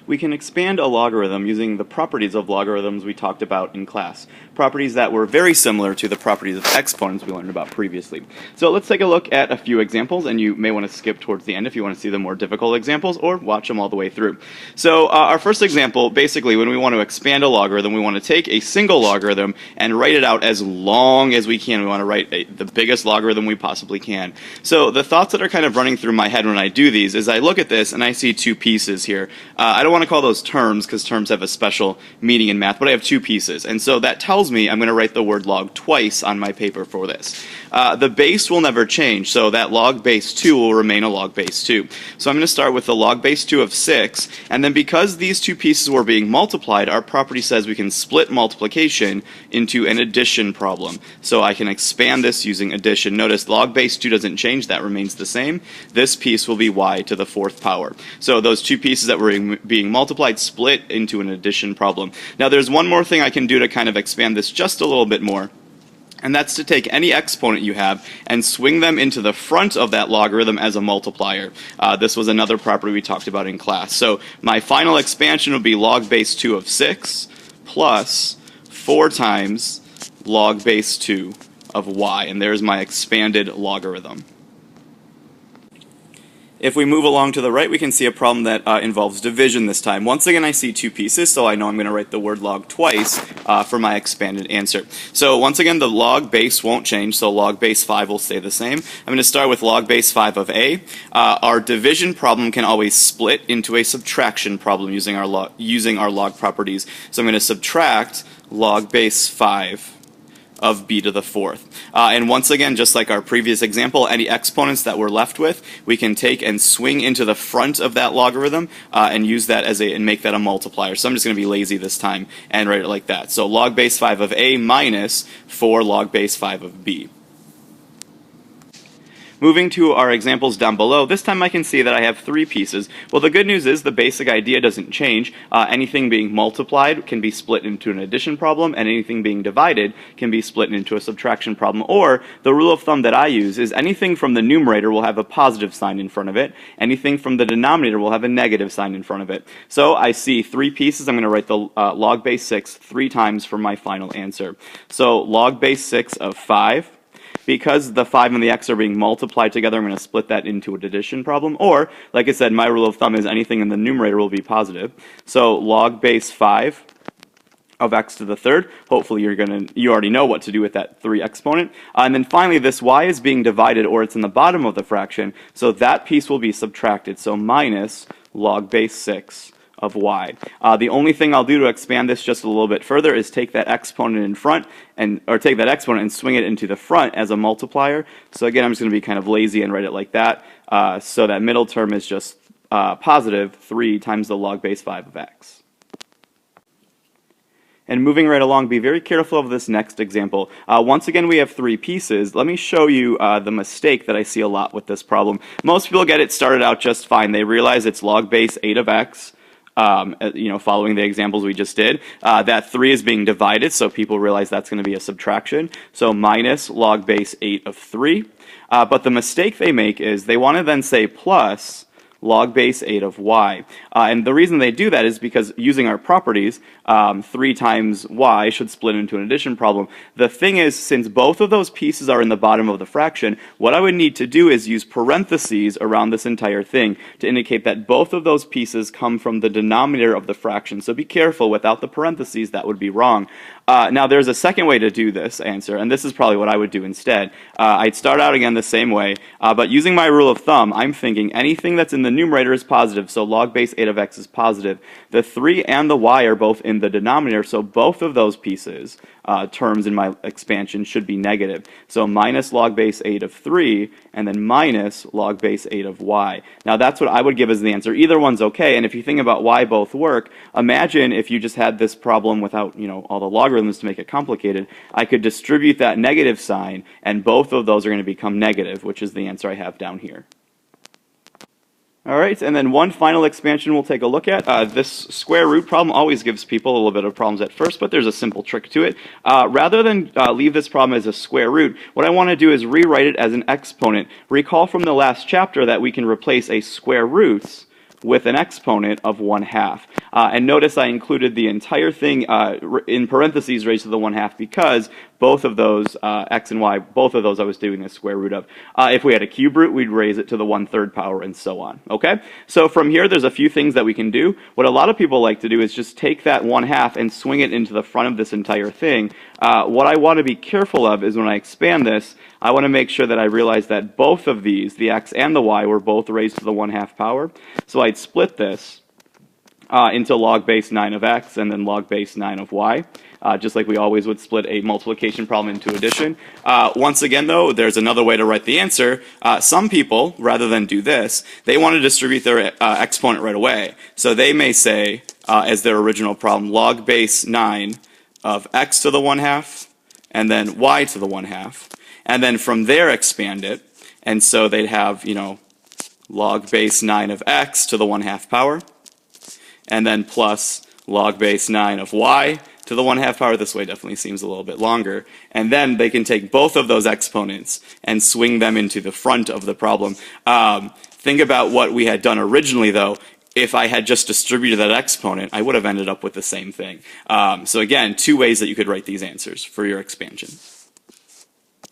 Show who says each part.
Speaker 1: we can expand a logarithm using the properties of logarithms we talked about in class. Properties that were very similar to the properties of exponents we learned about previously. So let's take a look at a few examples, and you may want to skip towards the end if you want to see the more difficult examples, or watch them all the way through. So our first example, basically when we want to expand a logarithm, we want to take a single logarithm and write it out as long as we can. We want to write the biggest logarithm we possibly can. So the thoughts that are kind of running through my head when I do these is I look at this and I see two pieces here. I don't want to call those terms because terms have a special meaning in math, but I have two pieces. And so that tells me I'm going to write the word log twice on my paper for this. The base will never change, so that log base 2 will remain a log base 2. So I'm going to start with the log base 2 of 6, and then because these two pieces were being multiplied, our property says we can split multiplication into an addition problem. So I can expand this using addition. Notice log base 2 doesn't change, that remains the same. This piece will be y to the 4th power. So those two pieces that were being multiplied split into an addition problem. Now there's one more thing I can do to kind of expand this just a little bit more. And that's to take any exponent you have and swing them into the front of that logarithm as a multiplier. This was another property we talked about in class. So my final expansion would be log base 2 of 6 plus 4 times log base 2 of y. And there's my expanded logarithm. If we move along to the right, we can see a problem that involves division this time. Once again, I see two pieces, so I know I'm going to write the word log twice for my expanded answer. So once again, the log base won't change, so log base 5 will stay the same. I'm going to start with log base 5 of a. Our division problem can always split into a subtraction problem using our log properties. So I'm going to subtract log base 5 of b to the 4th. And once again, just like our previous example, any exponents that we're left with, we can take and swing into the front of that logarithm and use that as and make that a multiplier. So I'm just going to be lazy this time and write it like that. So log base 5 of a minus 4 log base 5 of b. Moving to our examples down below, this time I can see that I have three pieces. Well, the good news is the basic idea doesn't change. Anything being multiplied can be split into an addition problem, and anything being divided can be split into a subtraction problem. Or, the rule of thumb that I use is anything from the numerator will have a positive sign in front of it. Anything from the denominator will have a negative sign in front of it. So I see three pieces. I'm going to write the log base 6 3 times for my final answer. So log base 6 of 5. Because the 5 and the x are being multiplied together, I'm going to split that into an addition problem. Or, like I said, my rule of thumb is anything in the numerator will be positive. So log base 5 of x to the 3rd. Hopefully you already know what to do with that 3 exponent. And then finally, this y is being divided, or it's in the bottom of the fraction, so that piece will be subtracted. So minus log base 6 of y. The only thing I'll do to expand this just a little bit further is take that exponent in front, or take that exponent and swing it into the front as a multiplier. So again, I'm just going to be kind of lazy and write it like that. So that middle term is just positive 3 times the log base 5 of x. And moving right along, be very careful of this next example. Once again, we have three pieces. Let me show you the mistake that I see a lot with this problem. Most people get it started out just fine. They realize it's log base 8 of x. Following the examples we just did, that 3 is being divided, so people realize that's going to be a subtraction. So minus log base 8 of 3. But the mistake they make is they want to then say plus log base 8 of y. And the reason they do that is because using our properties, 3 times y should split into an addition problem. The thing is, since both of those pieces are in the bottom of the fraction, what I would need to do is use parentheses around this entire thing to indicate that both of those pieces come from the denominator of the fraction. So be careful, without the parentheses, that would be wrong. Now there's a second way to do this answer, and this is probably what I would do instead. I'd start out again the same way, but using my rule of thumb, I'm thinking anything that's in the numerator is positive, so log base 8 of x is positive. The 3 and the y are both in the denominator, so both of those pieces, terms in my expansion, should be negative. So minus log base 8 of 3, and then minus log base 8 of y. Now that's what I would give as the answer. Either one's okay, and if you think about why both work, imagine if you just had this problem without, all the logarithms to make it complicated. I could distribute that negative sign, and both of those are going to become negative, which is the answer I have down here. Alright, and then one final expansion we'll take a look at. This square root problem always gives people a little bit of problems at first, but there's a simple trick to it. Rather than leave this problem as a square root, what I want to do is rewrite it as an exponent. Recall from the last chapter that we can replace a square root with an exponent of 1/2. And notice I included the entire thing in parentheses raised to the 1/2 because both of those, x and y, both of those I was doing the square root of. If we had a cube root, we'd raise it to the 1/3 power and so on, okay? So from here, there's a few things that we can do. What a lot of people like to do is just take that 1/2 and swing it into the front of this entire thing. What I want to be careful of is when I expand this, I want to make sure that I realize that both of these, the x and the y, were both raised to the 1/2 power. So I'd split this into log base 9 of x and then log base 9 of y, just like we always would split a multiplication problem into addition. Once again, though, there's another way to write the answer. Some people, rather than do this, they want to distribute their exponent right away. So they may say, as their original problem, log base 9 of x to the 1/2 and then y to the 1/2. And then from there expand it. And so they'd have, log base 9 of x to the 1/2 power. And then plus log base 9 of y to the 1/2 power. This way definitely seems a little bit longer. And then they can take both of those exponents and swing them into the front of the problem. Think about what we had done originally, though. If I had just distributed that exponent, I would have ended up with the same thing. So again, two ways that you could write these answers for your expansion.